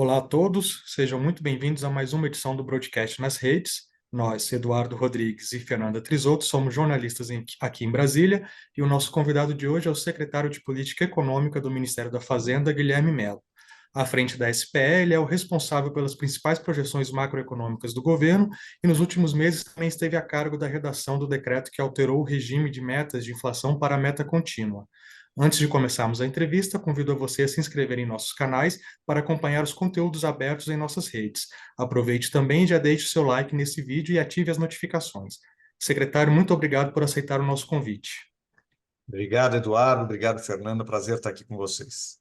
Olá a todos, sejam muito bem-vindos a mais uma edição do Broadcast nas Redes. Nós, Eduardo Rodrigues e Fernanda Trisotto, somos jornalistas aqui em Brasília e o nosso convidado de hoje é o secretário de Política Econômica do Ministério da Fazenda, Guilherme Mello. À frente da SPE, ele é o responsável pelas principais projeções macroeconômicas do governo e nos últimos meses também esteve a cargo da redação do decreto que alterou o regime de metas de inflação para a meta contínua. Antes de começarmos a entrevista, convido a você a se inscrever em nossos canais para acompanhar os conteúdos abertos em nossas redes. Aproveite também e já deixe o seu like nesse vídeo e ative as notificações. Secretário, muito obrigado por aceitar o nosso convite. Obrigado, Eduardo. Obrigado, Fernando. Prazer estar aqui com vocês.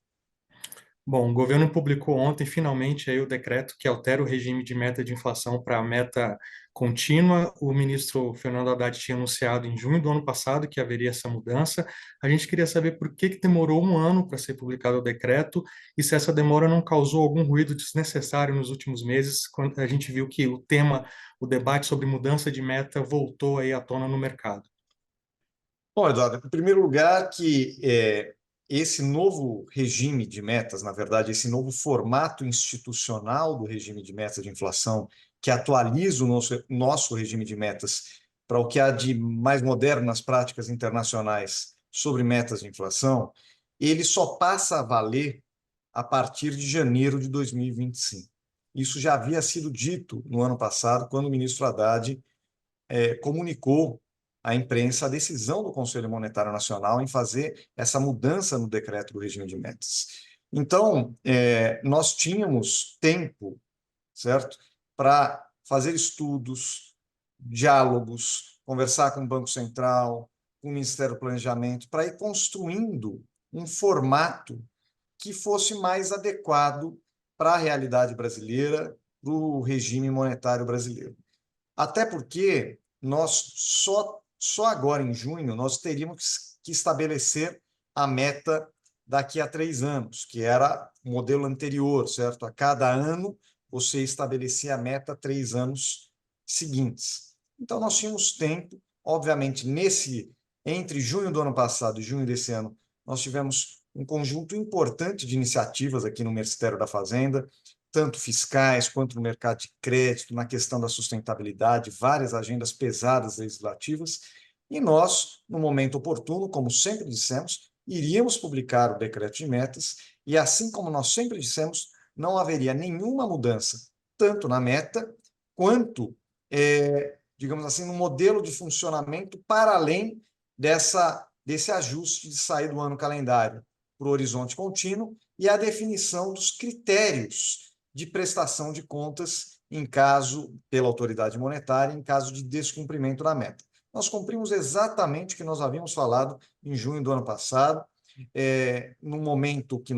Bom, o governo publicou ontem, finalmente, aí, o decreto que altera o regime de meta de inflação para a meta contínua. O ministro Fernando Haddad tinha anunciado em junho do ano passado que haveria essa mudança. A gente queria saber por que demorou um ano para ser publicado o decreto e se essa demora não causou algum ruído desnecessário nos últimos meses, quando a gente viu que o debate sobre mudança de meta voltou aí à tona no mercado. Bom, Eduardo, em primeiro lugar, esse novo regime de metas, na verdade, esse novo formato institucional do regime de metas de inflação, que atualiza o nosso regime de metas para o que há de mais moderno nas práticas internacionais sobre metas de inflação, ele só passa a valer a partir de janeiro de 2025. Isso já havia sido dito no ano passado, quando o ministro Haddad comunicou à imprensa a decisão do Conselho Monetário Nacional em fazer essa mudança no decreto do regime de metas. Então, nós tínhamos tempo, certo, para fazer estudos, diálogos, conversar com o Banco Central, com o Ministério do Planejamento, para ir construindo um formato que fosse mais adequado para a realidade brasileira, para o regime monetário brasileiro. Até porque nós só agora em junho nós teríamos que estabelecer a meta daqui a 3 anos, que era o modelo anterior, certo? A cada ano você estabelecia a meta 3 anos seguintes. Então nós tínhamos tempo, obviamente, entre junho do ano passado e junho desse ano, nós tivemos um conjunto importante de iniciativas aqui no Ministério da Fazenda, tanto fiscais quanto no mercado de crédito, na questão da sustentabilidade, várias agendas pesadas legislativas, e nós, no momento oportuno, como sempre dissemos, iríamos publicar o decreto de metas, e assim como nós sempre dissemos, não haveria nenhuma mudança, tanto na meta, quanto, digamos assim, no modelo de funcionamento para além desse ajuste de sair do ano calendário para o horizonte contínuo e a definição dos critérios de prestação de contas pela autoridade monetária, em caso de descumprimento da meta. Nós cumprimos exatamente o que nós havíamos falado em junho do ano passado, no momento que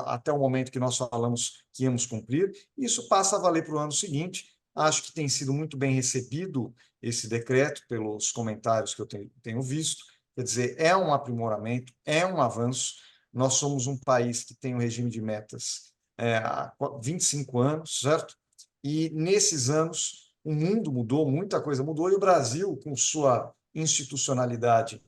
até o momento que nós falamos que íamos cumprir. Isso passa a valer para o ano seguinte. Acho que tem sido muito bem recebido esse decreto pelos comentários que eu tenho visto. Quer dizer, é um aprimoramento, é um avanço. Nós somos um país que tem um regime de metas há 25 anos, certo? E nesses anos o mundo mudou, muita coisa mudou, e o Brasil, com sua institucionalidade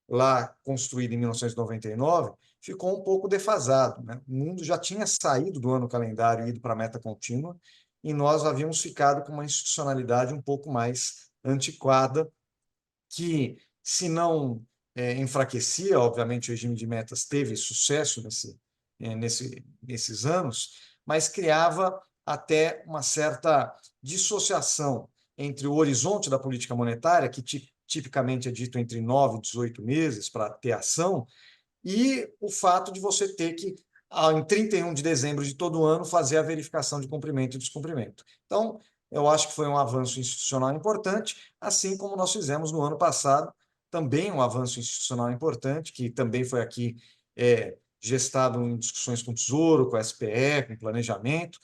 lá construída em 1999, ficou um pouco defasado, né? O mundo já tinha saído do ano calendário e ido para a meta contínua, e nós havíamos ficado com uma institucionalidade um pouco mais antiquada, que, se não enfraquecia, obviamente o regime de metas teve sucesso nesses anos, mas criava até uma certa dissociação entre o horizonte da política monetária, que tipicamente é dito entre 9 e 18 meses para ter ação, e o fato de você ter que, em 31 de dezembro de todo ano, fazer a verificação de cumprimento e descumprimento. Então, eu acho que foi um avanço institucional importante, assim como nós fizemos no ano passado, também um avanço institucional importante, que também foi aqui gestado em discussões com o Tesouro, com a SPE, com o Planejamento,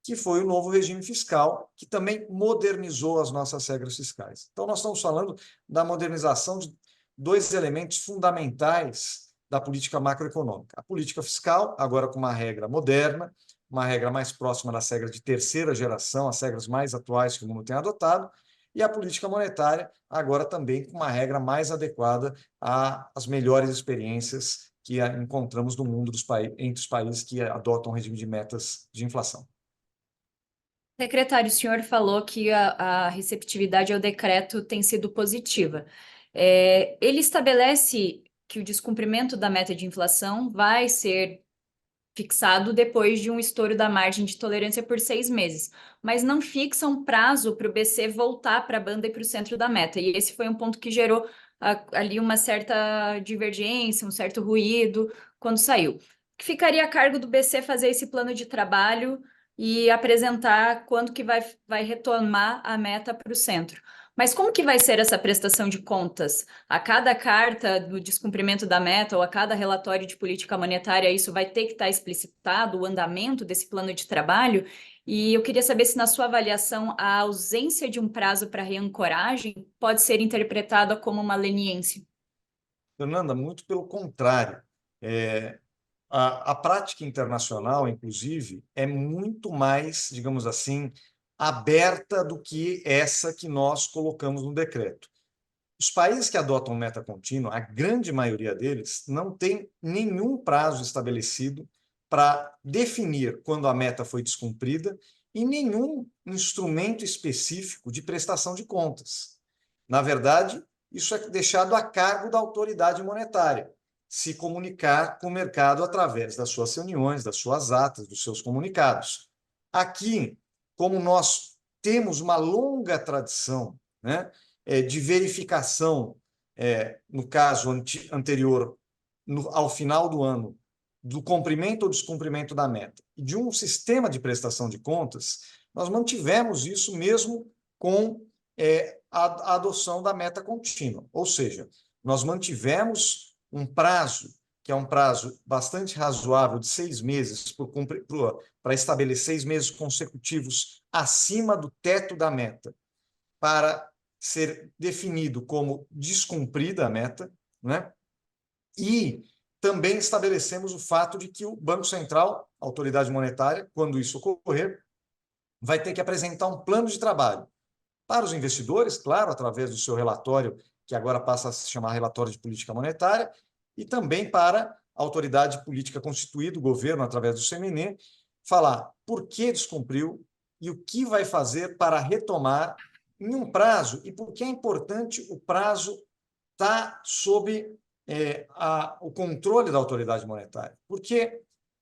que foi o novo regime fiscal, que também modernizou as nossas regras fiscais. Então, nós estamos falando da modernização de dois elementos fundamentais da política macroeconômica. A política fiscal, agora com uma regra moderna, uma regra mais próxima das regras de terceira geração, as regras mais atuais que o mundo tem adotado, e a política monetária, agora também com uma regra mais adequada às melhores experiências que encontramos no mundo entre os países que adotam um regime de metas de inflação. Secretário, o senhor falou que a receptividade ao decreto tem sido positiva. Ele estabelece que o descumprimento da meta de inflação vai ser fixado depois de um estouro da margem de tolerância por 6 meses, mas não fixa um prazo para o BC voltar para a banda e para o centro da meta. E esse foi um ponto que gerou ali uma certa divergência, um certo ruído quando saiu. Que ficaria a cargo do BC fazer esse plano de trabalho e apresentar quando que vai retomar a meta para o centro. Mas como que vai ser essa prestação de contas? A cada carta do descumprimento da meta ou a cada relatório de política monetária, isso vai ter que estar explicitado, o andamento desse plano de trabalho? E eu queria saber se, na sua avaliação, a ausência de um prazo para reancoragem pode ser interpretada como uma leniência. Fernanda, muito pelo contrário. É, a prática internacional, inclusive, é muito mais, digamos assim, aberta do que essa que nós colocamos no decreto. Os países que adotam meta contínua, a grande maioria deles, não tem nenhum prazo estabelecido para definir quando a meta foi descumprida e nenhum instrumento específico de prestação de contas. Na verdade, isso é deixado a cargo da autoridade monetária, se comunicar com o mercado através das suas reuniões, das suas atas, dos seus comunicados. Aqui, como nós temos uma longa tradição, né, de verificação, no caso anterior, ao final do ano, do cumprimento ou descumprimento da meta, e de um sistema de prestação de contas, nós mantivemos isso mesmo com a adoção da meta contínua. Ou seja, nós mantivemos um prazo, que é um prazo bastante razoável, de 6 meses, para estabelecer 6 meses consecutivos acima do teto da meta, para ser definido como descumprida a meta, né? E também estabelecemos o fato de que o Banco Central, a autoridade monetária, quando isso ocorrer, vai ter que apresentar um plano de trabalho para os investidores, claro, através do seu relatório, que agora passa a se chamar relatório de política monetária, e também para a autoridade política constituída, o governo, através do CMN, falar por que descumpriu e o que vai fazer para retomar em um prazo, e por que é importante o prazo estar sob o controle da autoridade monetária. Porque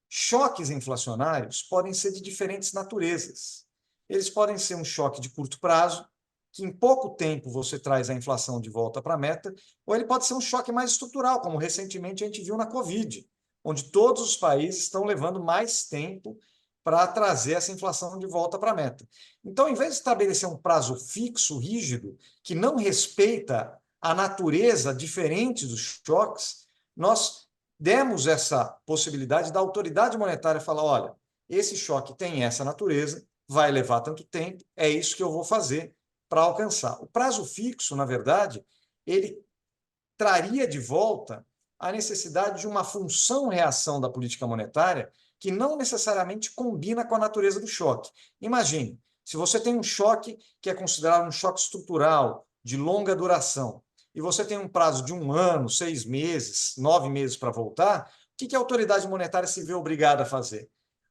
choques inflacionários podem ser de diferentes naturezas. Eles podem ser um choque de curto prazo, que em pouco tempo você traz a inflação de volta para a meta, ou ele pode ser um choque mais estrutural, como recentemente a gente viu na Covid, onde todos os países estão levando mais tempo para trazer essa inflação de volta para a meta. Então, em vez de estabelecer um prazo fixo, rígido, que não respeita a natureza diferente dos choques, nós demos essa possibilidade da autoridade monetária falar: olha, esse choque tem essa natureza, vai levar tanto tempo, é isso que eu vou fazer para alcançar. O prazo fixo, na verdade, ele traria de volta a necessidade de uma função-reação da política monetária que não necessariamente combina com a natureza do choque. Imagine, se você tem um choque que é considerado um choque estrutural, de longa duração, e você tem um prazo de 1 ano, 6 meses, 9 meses para voltar, o que a autoridade monetária se vê obrigada a fazer?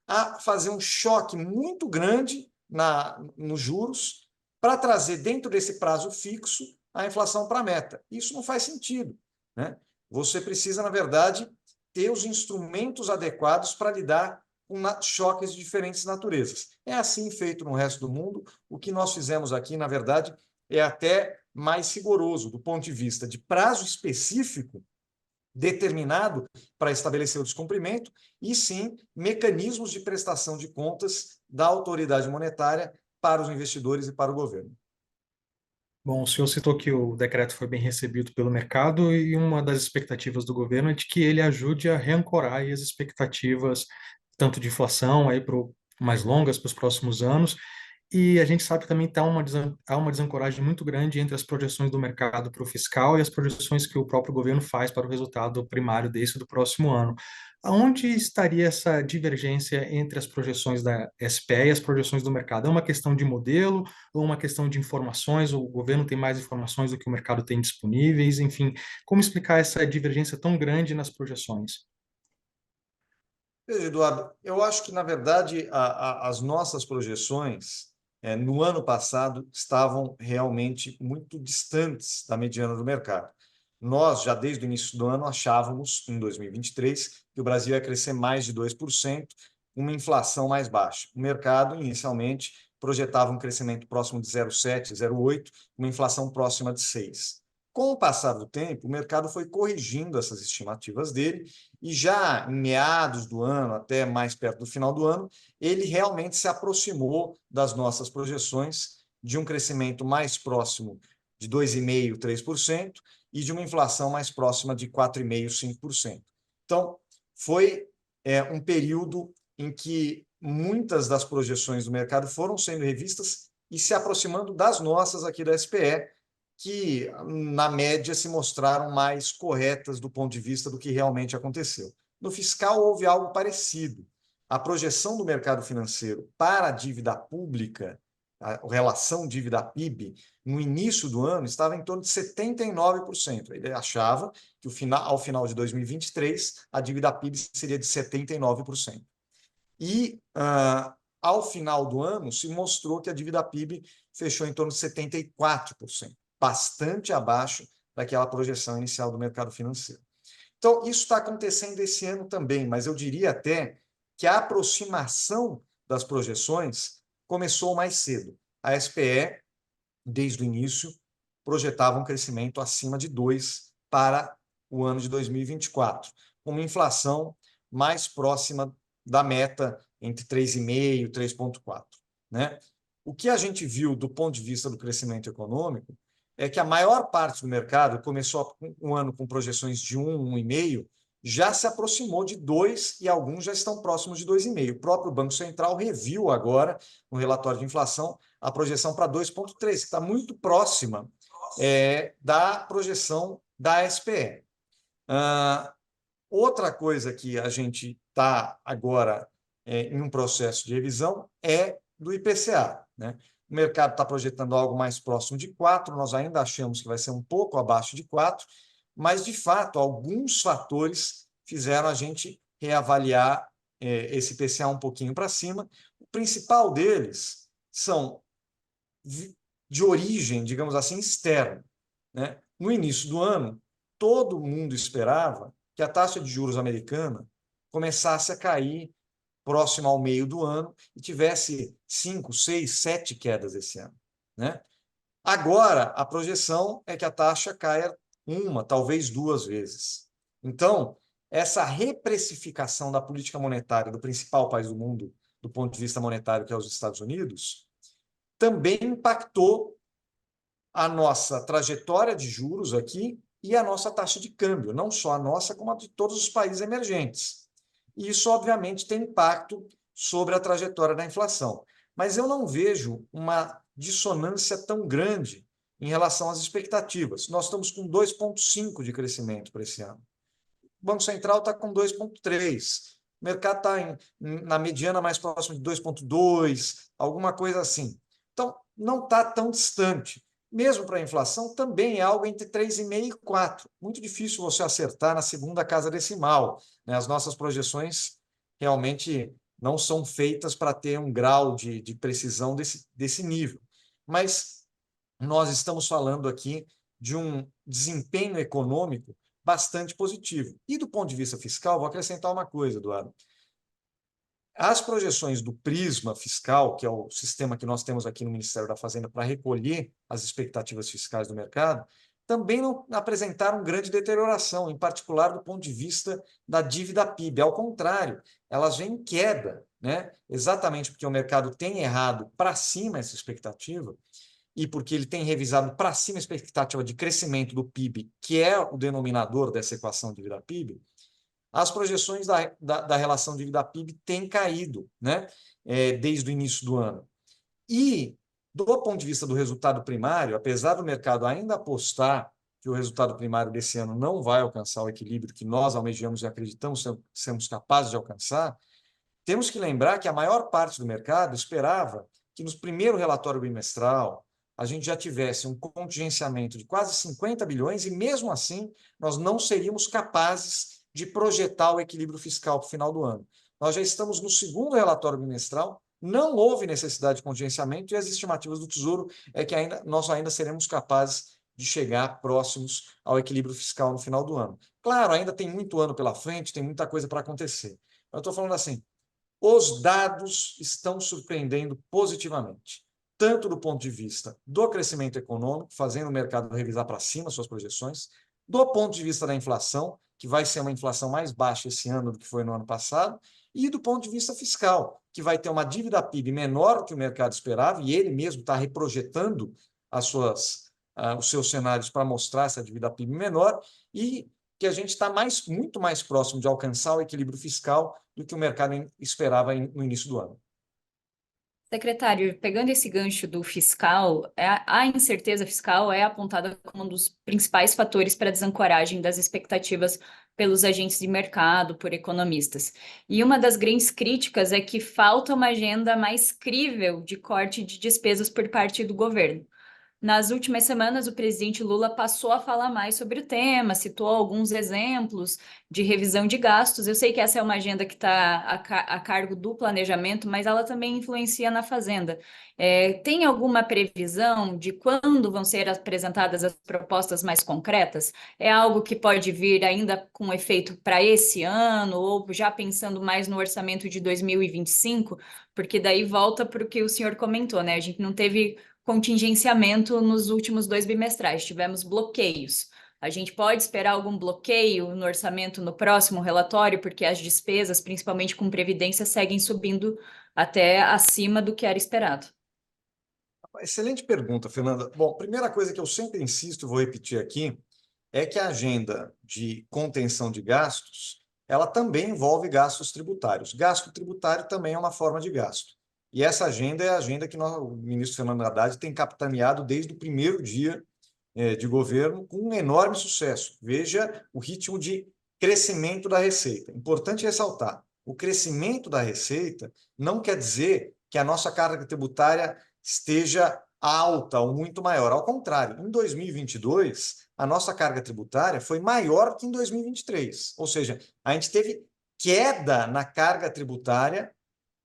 A fazer um choque muito grande nos juros para trazer dentro desse prazo fixo a inflação para a meta. Isso não faz sentido, né? Você precisa, na verdade, ter os instrumentos adequados para lidar com choques de diferentes naturezas. É assim feito no resto do mundo. O que nós fizemos aqui, na verdade, é até mais rigoroso do ponto de vista de prazo específico determinado para estabelecer o descumprimento e, sim, mecanismos de prestação de contas da autoridade monetária para os investidores e para o governo. Bom, o senhor citou que o decreto foi bem recebido pelo mercado e uma das expectativas do governo é de que ele ajude a reancorar aí as expectativas tanto de inflação aí mais longas para os próximos anos. E a gente sabe que também há uma desancoragem muito grande entre as projeções do mercado para o fiscal e as projeções que o próprio governo faz para o resultado primário desse e do próximo ano. Aonde estaria essa divergência entre as projeções da SPE e as projeções do mercado? É uma questão de modelo ou uma questão de informações? O governo tem mais informações do que o mercado tem disponíveis? Enfim, como explicar essa divergência tão grande nas projeções? Veja, Eduardo, eu acho que, na verdade, as nossas projeções no ano passado, estavam realmente muito distantes da mediana do mercado. Nós, já desde o início do ano, achávamos, em 2023, que o Brasil ia crescer mais de 2%, uma inflação mais baixa. O mercado, inicialmente, projetava um crescimento próximo de 0,7%, 0,8%, uma inflação próxima de 6%. Com o passar do tempo, o mercado foi corrigindo essas estimativas dele e já em meados do ano, até mais perto do final do ano, ele realmente se aproximou das nossas projeções de um crescimento mais próximo de 2,5%, 3% e de uma inflação mais próxima de 4,5%, 5%. Então, foi um período em que muitas das projeções do mercado foram sendo revistas e se aproximando das nossas aqui da SPE, que, na média, se mostraram mais corretas do ponto de vista do que realmente aconteceu. No fiscal, houve algo parecido. A projeção do mercado financeiro para a dívida pública, a relação dívida-PIB, no início do ano, estava em torno de 79%. Ele achava que ao final de 2023, a dívida PIB seria de 79%. E, ao final do ano, se mostrou que a dívida PIB fechou em torno de 74%, bastante abaixo daquela projeção inicial do mercado financeiro. Então, isso está acontecendo esse ano também, mas eu diria até que a aproximação das projeções começou mais cedo. A SPE, desde o início, projetava um crescimento acima de 2% para o ano de 2024, com uma inflação mais próxima da meta entre 3,5% e 3,4%. Né? O que a gente viu do ponto de vista do crescimento econômico é que a maior parte do mercado começou um ano com projeções de 1%, 1,5%, já se aproximou de 2% e alguns já estão próximos de 2,5%. O próprio Banco Central reviu agora, no relatório de inflação, a projeção para 2,3%, que está muito próxima da projeção da SPE. Outra coisa que a gente está agora em um processo de revisão é do IPCA. Né? O mercado está projetando algo mais próximo de 4%, nós ainda achamos que vai ser um pouco abaixo de 4%, mas, de fato, alguns fatores fizeram a gente reavaliar esse IPCA um pouquinho para cima. O principal deles são de origem, digamos assim, externa. Né? No início do ano, todo mundo esperava que a taxa de juros americana começasse a cair próximo ao meio do ano e tivesse 5, 6, 7 quedas esse ano. Né? Agora, a projeção é que a taxa caia 1, talvez 2 vezes. Então, essa reprecificação da política monetária do principal país do mundo, do ponto de vista monetário, que é os Estados Unidos, também impactou a nossa trajetória de juros aqui e a nossa taxa de câmbio, não só a nossa, como a de todos os países emergentes. E isso, obviamente, tem impacto sobre a trajetória da inflação. Mas eu não vejo uma dissonância tão grande em relação às expectativas. Nós estamos com 2,5% de crescimento para esse ano. O Banco Central está com 2,3%. O mercado está na mediana mais próximo de 2,2%, alguma coisa assim. Então, não está tão distante. Mesmo para a inflação, também é algo entre 3,5% e 4%. Muito difícil você acertar na segunda casa decimal. Né? As nossas projeções realmente não são feitas para ter um grau de precisão desse nível. Mas nós estamos falando aqui de um desempenho econômico bastante positivo. E do ponto de vista fiscal, vou acrescentar uma coisa, Eduardo. As projeções do Prisma Fiscal, que é o sistema que nós temos aqui no Ministério da Fazenda para recolher as expectativas fiscais do mercado, também não apresentaram grande deterioração, em particular do ponto de vista da dívida PIB. Ao contrário, elas vêm em queda, né? Exatamente porque o mercado tem errado para cima essa expectativa e porque ele tem revisado para cima a expectativa de crescimento do PIB, que é o denominador dessa equação dívida-PIB. As projeções da relação dívida-PIB têm caído, né? Desde o início do ano. E, do ponto de vista do resultado primário, apesar do mercado ainda apostar que o resultado primário desse ano não vai alcançar o equilíbrio que nós almejamos e acreditamos sermos capazes de alcançar, temos que lembrar que a maior parte do mercado esperava que no primeiro relatório bimestral a gente já tivesse um contingenciamento de quase 50 bilhões e, mesmo assim, nós não seríamos capazes de projetar o equilíbrio fiscal para o final do ano. Nós já estamos no segundo relatório bimestral não houve necessidade de contingenciamento e as estimativas do Tesouro é que nós ainda seremos capazes de chegar próximos ao equilíbrio fiscal no final do ano. Claro, ainda tem muito ano pela frente, tem muita coisa para acontecer. Eu estou falando assim, os dados estão surpreendendo positivamente, tanto do ponto de vista do crescimento econômico, fazendo o mercado revisar para cima suas projeções, do ponto de vista da inflação, que vai ser uma inflação mais baixa esse ano do que foi no ano passado, e do ponto de vista fiscal, que vai ter uma dívida PIB menor do que o mercado esperava, e ele mesmo está reprojetando os seus cenários para mostrar essa dívida PIB menor, e que a gente está muito mais próximo de alcançar o equilíbrio fiscal do que o mercado esperava no início do ano. Secretário, pegando esse gancho do fiscal, a incerteza fiscal é apontada como um dos principais fatores para a desancoragem das expectativas pelos agentes de mercado, por economistas. E uma das grandes críticas é que falta uma agenda mais crível de corte de despesas por parte do governo. Nas últimas semanas, o presidente Lula passou a falar mais sobre o tema, citou alguns exemplos de revisão de gastos. Eu sei que essa é uma agenda que está a cargo do planejamento, mas ela também influencia na Fazenda. Tem alguma previsão de quando vão ser apresentadas as propostas mais concretas? É algo que pode vir ainda com efeito para esse ano, ou já pensando mais no orçamento de 2025? Porque daí volta para o que o senhor comentou, né? A gente não teve contingenciamento nos últimos 2 bimestrais, tivemos bloqueios. A gente pode esperar algum bloqueio no orçamento no próximo relatório, porque as despesas, principalmente com previdência, seguem subindo até acima do que era esperado. Excelente pergunta, Fernanda. Bom, primeira coisa que eu sempre insisto, vou repetir aqui, é que a agenda de contenção de gastos, ela também envolve gastos tributários. Gasto tributário também é uma forma de gasto. E essa agenda é a agenda que o ministro Fernando Haddad tem capitaneado desde o primeiro dia de governo, com um enorme sucesso. Veja o ritmo de crescimento da receita. Importante ressaltar, o crescimento da receita não quer dizer que a nossa carga tributária esteja alta ou muito maior. Ao contrário, em 2022, a nossa carga tributária foi maior que em 2023. Ou seja, a gente teve queda na carga tributária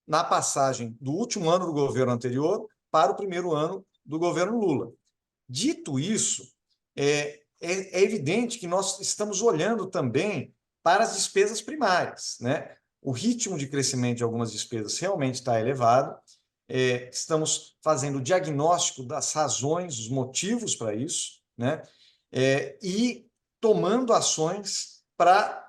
na passagem do último ano do governo anterior para o primeiro ano do governo Lula. Dito isso, é evidente que nós estamos olhando também para as despesas primárias, né? O ritmo de crescimento de algumas despesas realmente está elevado. Estamos fazendo o diagnóstico das razões, os motivos para isso, né? E tomando ações para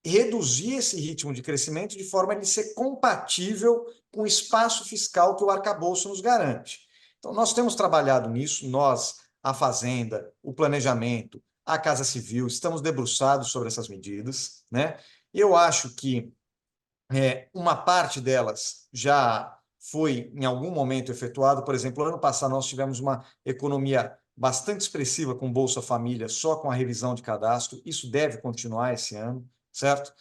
reduzir esse ritmo de crescimento de forma a ele ser compatível com o espaço fiscal que o arcabouço nos garante. Então, nós temos trabalhado nisso, nós, a Fazenda, o Planejamento, a Casa Civil, estamos debruçados sobre essas medidas, né? Eu acho que uma parte delas já foi, em algum momento, efetuado. Por exemplo, ano passado nós tivemos uma economia bastante expressiva com Bolsa Família, só com a revisão de cadastro. Isso deve continuar esse ano, certo?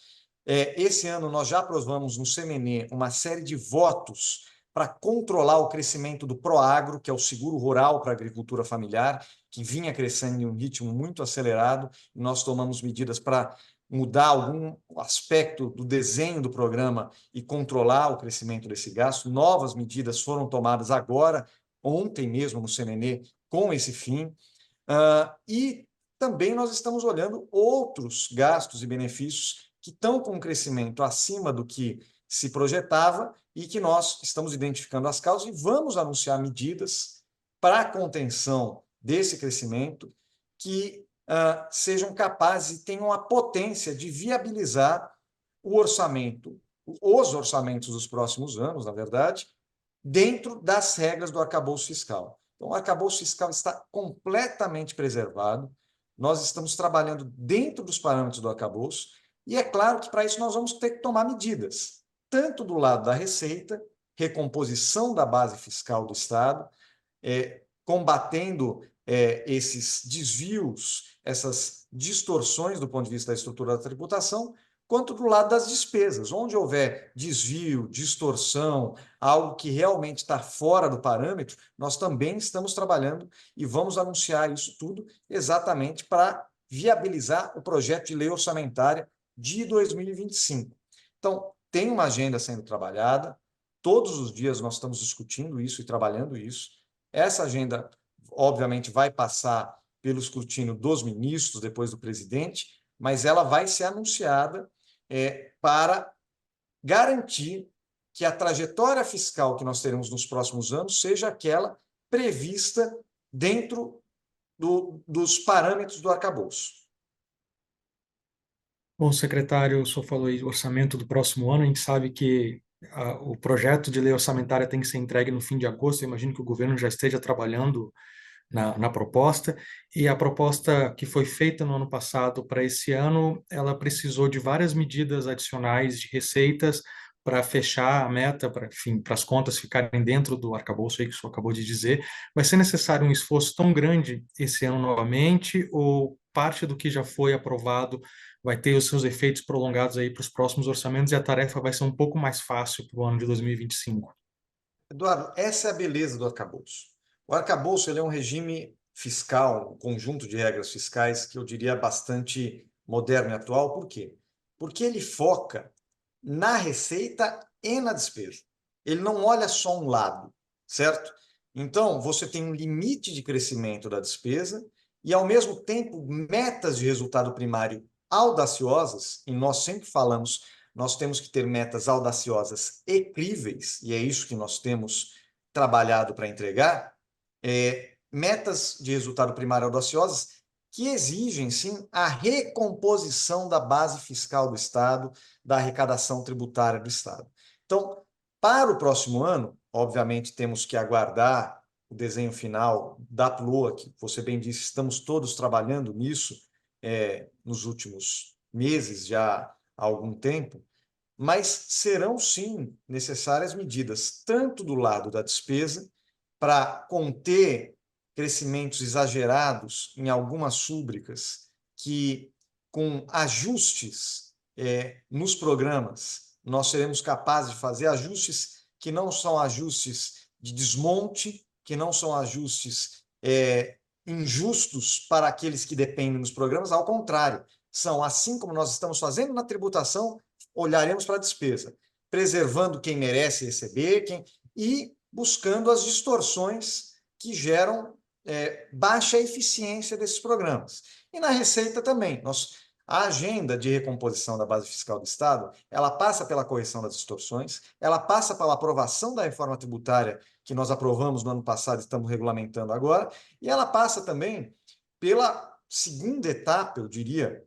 Esse ano nós já aprovamos no CMN uma série de votos para controlar o crescimento do Proagro, que é o seguro rural para a agricultura familiar, que vinha crescendo em um ritmo muito acelerado, e nós tomamos medidas para mudar algum aspecto do desenho do programa e controlar o crescimento desse gasto. Novas medidas foram tomadas agora, ontem mesmo no CNN, com esse fim. E também nós estamos olhando outros gastos e benefícios que estão com um crescimento acima do que se projetava e que nós estamos identificando as causas e vamos anunciar medidas para a contenção desse crescimento que sejam capazes e tenham a potência de viabilizar o orçamento, os orçamentos dos próximos anos, na verdade, dentro das regras do arcabouço fiscal. Então, o arcabouço fiscal está completamente preservado, nós estamos trabalhando dentro dos parâmetros do arcabouço, e é claro que para isso nós vamos ter que tomar medidas, tanto do lado da receita, recomposição da base fiscal do Estado, combatendo esses desvios, essas distorções do ponto de vista da estrutura da tributação, quanto do lado das despesas. Onde houver desvio, distorção, algo que realmente está fora do parâmetro, nós também estamos trabalhando e vamos anunciar isso tudo exatamente para viabilizar o projeto de lei orçamentária de 2025. Então, tem uma agenda sendo trabalhada, Todos os dias nós estamos discutindo isso e trabalhando isso. Essa agenda, obviamente, vai passar pelo escrutínio dos ministros, depois do presidente, mas ela vai ser anunciada para garantir que a trajetória fiscal que nós teremos nos próximos anos seja aquela prevista dentro dos parâmetros do arcabouço. Bom, secretário, o senhor falou aí do orçamento do próximo ano, a gente sabe que o projeto de lei orçamentária tem que ser entregue no fim de agosto, eu imagino que o governo já esteja trabalhando na proposta, e a proposta que foi feita no ano passado para esse ano, ela precisou de várias medidas adicionais de receitas para fechar a meta, para, enfim, para as contas ficarem dentro do arcabouço aí que o senhor acabou de dizer. Vai ser necessário um esforço tão grande esse ano novamente, ou parte do que já foi aprovado vai ter os seus efeitos prolongados aí para os próximos orçamentos e a tarefa vai ser um pouco mais fácil para o ano de 2025? Eduardo, essa é a beleza do arcabouço. O arcabouço ele é um regime fiscal, um conjunto de regras fiscais que eu diria bastante moderno e atual. Por quê? Porque ele foca na receita e na despesa. Ele não olha só um lado, certo? Então, você tem um limite de crescimento da despesa e, ao mesmo tempo, metas de resultado primário audaciosas, e nós sempre falamos, nós temos que ter metas audaciosas e críveis, e é isso que nós temos trabalhado para entregar, metas de resultado primário audaciosas que exigem, sim, a recomposição da base fiscal do Estado, da arrecadação tributária do Estado. Então, para o próximo ano, obviamente, temos que aguardar o desenho final da PLOA, que você bem disse, estamos todos trabalhando nisso nos últimos meses, já há algum tempo, mas serão, sim, necessárias medidas, tanto do lado da despesa, para conter crescimentos exagerados em algumas rúbricas que, com ajustes nos programas, nós seremos capazes de fazer ajustes que não são ajustes de desmonte, que não são ajustes injustos para aqueles que dependem dos programas, ao contrário, são, assim como nós estamos fazendo na tributação, olharemos para a despesa, preservando quem merece receber e buscando as distorções que geram baixa eficiência desses programas. E na receita também. A agenda de recomposição da base fiscal do Estado, ela passa pela correção das distorções, ela passa pela aprovação da reforma tributária que nós aprovamos no ano passado e estamos regulamentando agora, e ela passa também pela segunda etapa, eu diria,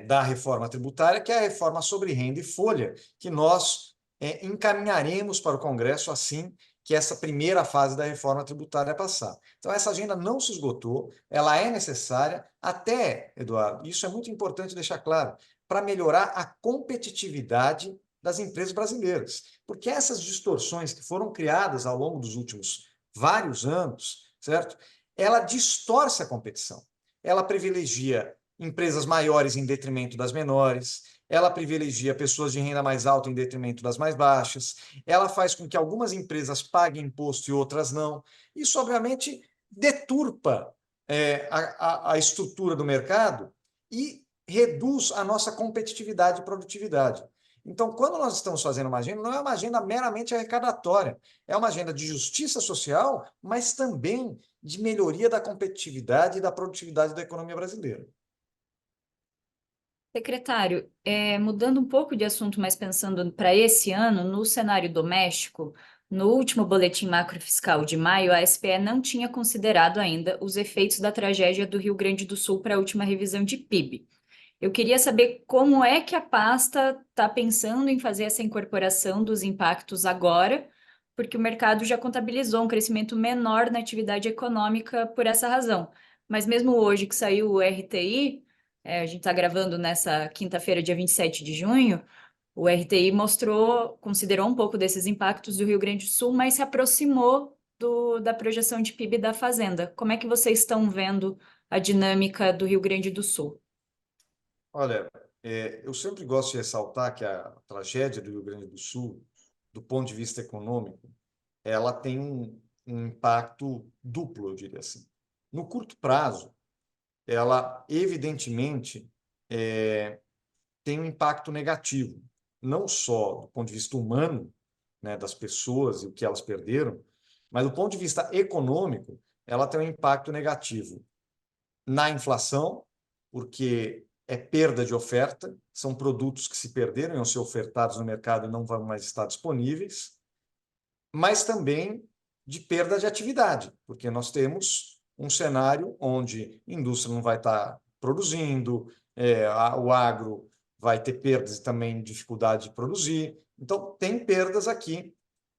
da reforma tributária, que é a reforma sobre renda e folha, que nós encaminharemos para o Congresso assim que essa primeira fase da reforma tributária passar. Então, essa agenda não se esgotou, ela é necessária, até, Eduardo, isso é muito importante deixar claro, para melhorar a competitividade das empresas brasileiras. Porque essas distorções que foram criadas ao longo dos últimos vários anos, certo? Ela distorce a competição. Ela privilegia empresas maiores em detrimento das menores, ela privilegia pessoas de renda mais alta em detrimento das mais baixas, ela faz com que algumas empresas paguem imposto e outras não. Isso, obviamente, deturpa a estrutura do mercado e reduz a nossa competitividade e produtividade. Então, quando nós estamos fazendo uma agenda, não é uma agenda meramente arrecadatória, é uma agenda de justiça social, mas também de melhoria da competitividade e da produtividade da economia brasileira. Secretário, mudando um pouco de assunto, mas pensando para esse ano, no cenário doméstico, no último boletim macrofiscal de maio, a SPE não tinha considerado ainda os efeitos da tragédia do Rio Grande do Sul para a última revisão de PIB. Eu queria saber como é que a pasta está pensando em fazer essa incorporação dos impactos agora, porque o mercado já contabilizou um crescimento menor na atividade econômica por essa razão. Mas mesmo hoje que saiu o RTI, a gente está gravando nessa quinta-feira, dia 27 de junho, o RTI considerou um pouco desses impactos do Rio Grande do Sul, mas se aproximou da projeção de PIB da Fazenda. Como é que vocês estão vendo a dinâmica do Rio Grande do Sul? Olha, eu sempre gosto de ressaltar que a tragédia do Rio Grande do Sul, do ponto de vista econômico, ela tem um impacto duplo, eu diria assim. No curto prazo, ela evidentemente tem um impacto negativo, não só do ponto de vista humano, né, das pessoas e o que elas perderam, mas do ponto de vista econômico, ela tem um impacto negativo na inflação, porque é perda de oferta, são produtos que se perderam, iam ser ofertados no mercado e não vão mais estar disponíveis, mas também de perda de atividade, porque nós temos um cenário onde a indústria não vai estar produzindo, o agro vai ter perdas e também dificuldade de produzir. Então, tem perdas aqui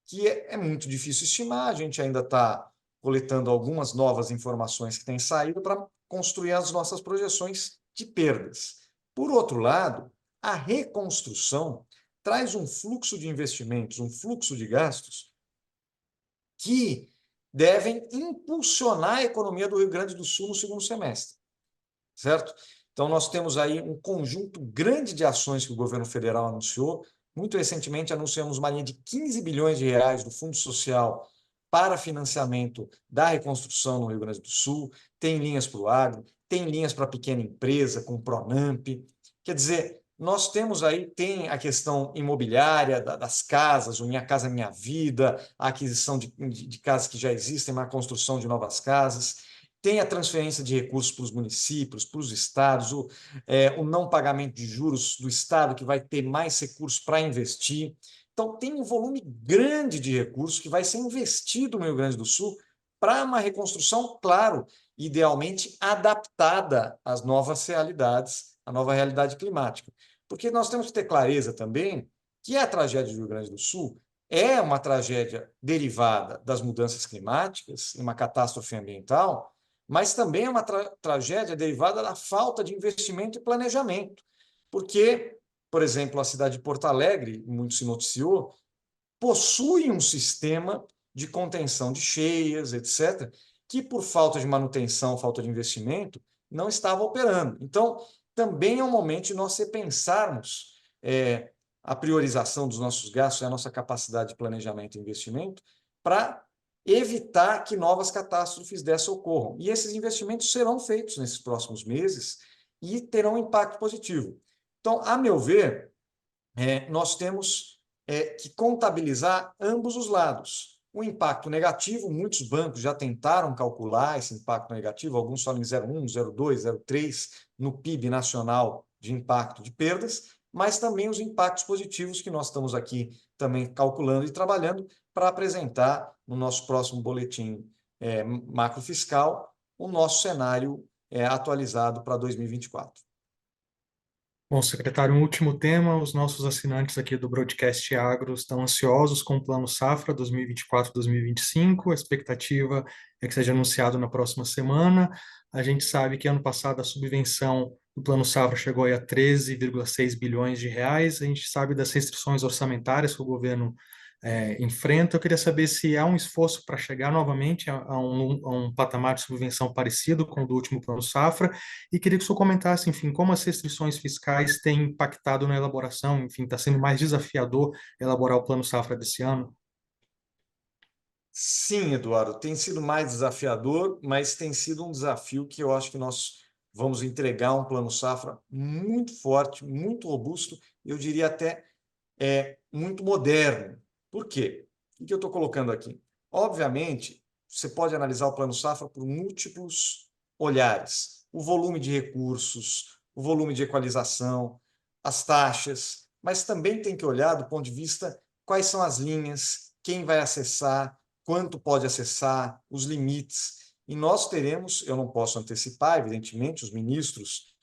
que é muito difícil estimar, a gente ainda está coletando algumas novas informações que têm saído para construir as nossas projeções de perdas. Por outro lado, a reconstrução traz um fluxo de investimentos, um fluxo de gastos que devem impulsionar a economia do Rio Grande do Sul no segundo semestre, certo? Então, nós temos aí um conjunto grande de ações que o governo federal anunciou. Muito recentemente, anunciamos uma linha de 15 bilhões de reais do Fundo Social para financiamento da reconstrução no Rio Grande do Sul. Tem linhas para o agro, tem linhas para pequena empresa, com Pronamp. Quer dizer, nós temos aí, tem a questão imobiliária das casas, o Minha Casa Minha Vida, a aquisição de casas que já existem, mas a construção de novas casas. Tem a transferência de recursos para os municípios, para os estados, o não pagamento de juros do estado, que vai ter mais recursos para investir. Então, tem um volume grande de recursos que vai ser investido no Rio Grande do Sul para uma reconstrução, claro, idealmente adaptada às novas realidades, à nova realidade climática. Porque nós temos que ter clareza também que a tragédia do Rio Grande do Sul é uma tragédia derivada das mudanças climáticas, uma catástrofe ambiental, mas também é uma tragédia derivada da falta de investimento e planejamento. Porque, por exemplo, a cidade de Porto Alegre, muito se noticiou, possui um sistema de contenção de cheias, etc., que por falta de manutenção, falta de investimento, não estava operando. Então, também é um momento de nós repensarmos a priorização dos nossos gastos e a nossa capacidade de planejamento e investimento para evitar que novas catástrofes dessas ocorram. E esses investimentos serão feitos nesses próximos meses e terão um impacto positivo. Então, a meu ver, nós temos que contabilizar ambos os lados. O impacto negativo, muitos bancos já tentaram calcular esse impacto negativo, alguns falam em 0,1, 0,2, 0,3 no PIB nacional de impacto de perdas, mas também os impactos positivos que nós estamos aqui também calculando e trabalhando para apresentar no nosso próximo boletim macrofiscal o nosso cenário atualizado para 2024. Bom, secretário, um último tema. Os nossos assinantes aqui do Broadcast Agro estão ansiosos com o Plano Safra 2024-2025. A expectativa é que seja anunciado na próxima semana. A gente sabe que ano passado a subvenção do Plano Safra chegou aí a 13,6 bilhões de reais. A gente sabe das restrições orçamentárias que o governo enfrenta. Eu queria saber se há um esforço para chegar novamente a um patamar de subvenção parecido com o do último Plano Safra, e queria que o senhor comentasse, enfim, como as restrições fiscais têm impactado na elaboração, enfim, está sendo mais desafiador elaborar o Plano Safra desse ano? Sim, Eduardo, tem sido mais desafiador, mas tem sido um desafio que eu acho que nós vamos entregar um Plano Safra muito forte, muito robusto, eu diria até muito moderno. Por quê? O que eu estou colocando aqui? Obviamente, você pode analisar o Plano Safra por múltiplos olhares. O volume de recursos, o volume de equalização, as taxas, mas também tem que olhar do ponto de vista quais são as linhas, quem vai acessar, quanto pode acessar, os limites. E nós teremos, eu não posso antecipar, evidentemente, os ministros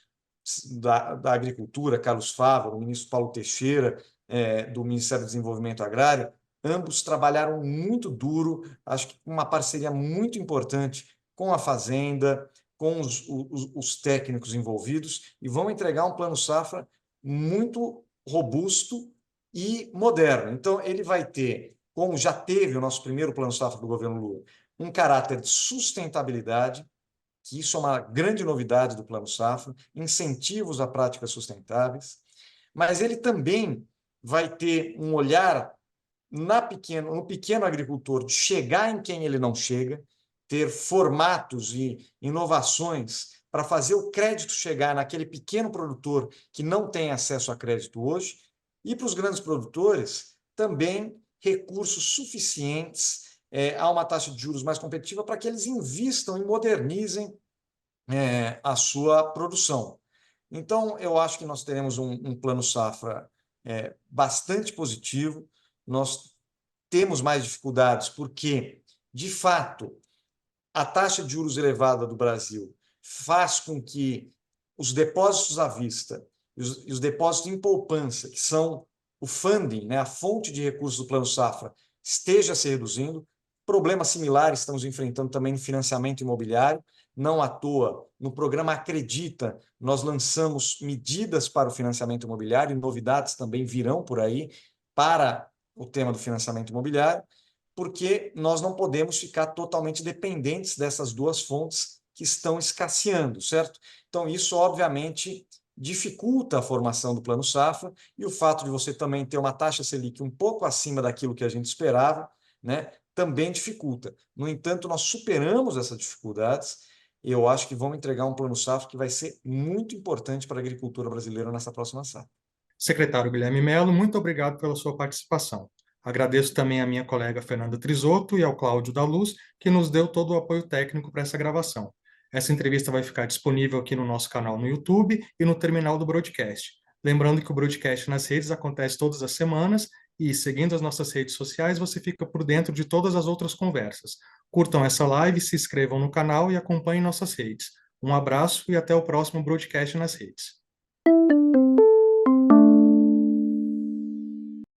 da Agricultura, Carlos Fávaro, o ministro Paulo Teixeira, do Ministério do Desenvolvimento Agrário, ambos trabalharam muito duro, acho que uma parceria muito importante com a Fazenda, com os técnicos envolvidos, e vão entregar um Plano Safra muito robusto e moderno. Então, ele vai ter, como já teve o nosso primeiro Plano Safra do governo Lula, um caráter de sustentabilidade, que isso é uma grande novidade do Plano Safra, incentivos a práticas sustentáveis, mas ele também vai ter um olhar no pequeno agricultor, de chegar em quem ele não chega, ter formatos e inovações para fazer o crédito chegar naquele pequeno produtor que não tem acesso a crédito hoje, e para os grandes produtores também recursos suficientes a uma taxa de juros mais competitiva para que eles invistam e modernizem a sua produção. Então, eu acho que nós teremos um plano safra bastante positivo. Nós temos mais dificuldades porque, de fato, a taxa de juros elevada do Brasil faz com que os depósitos à vista e os depósitos em poupança, que são o funding, né, a fonte de recursos do Plano Safra, esteja se reduzindo. Problemas similares estamos enfrentando também no financiamento imobiliário. Não à toa, no programa Acredita, nós lançamos medidas para o financiamento imobiliário e novidades também virão por aí para o tema do financiamento imobiliário, porque nós não podemos ficar totalmente dependentes dessas duas fontes que estão escasseando, certo? Então, isso, obviamente, dificulta a formação do Plano Safra, e o fato de você também ter uma taxa Selic um pouco acima daquilo que a gente esperava, né, também dificulta. No entanto, nós superamos essas dificuldades e eu acho que vamos entregar um Plano Safra que vai ser muito importante para a agricultura brasileira nessa próxima safra. Secretário Guilherme Melo, muito obrigado pela sua participação. Agradeço também à minha colega Fernanda Trisotto e ao Cláudio da Luz, que nos deu todo o apoio técnico para essa gravação. Essa entrevista vai ficar disponível aqui no nosso canal no YouTube e no terminal do broadcast. Lembrando que o broadcast nas redes acontece todas as semanas e, seguindo as nossas redes sociais, você fica por dentro de todas as outras conversas. Curtam essa live, se inscrevam no canal e acompanhem nossas redes. Um abraço e até o próximo broadcast nas redes.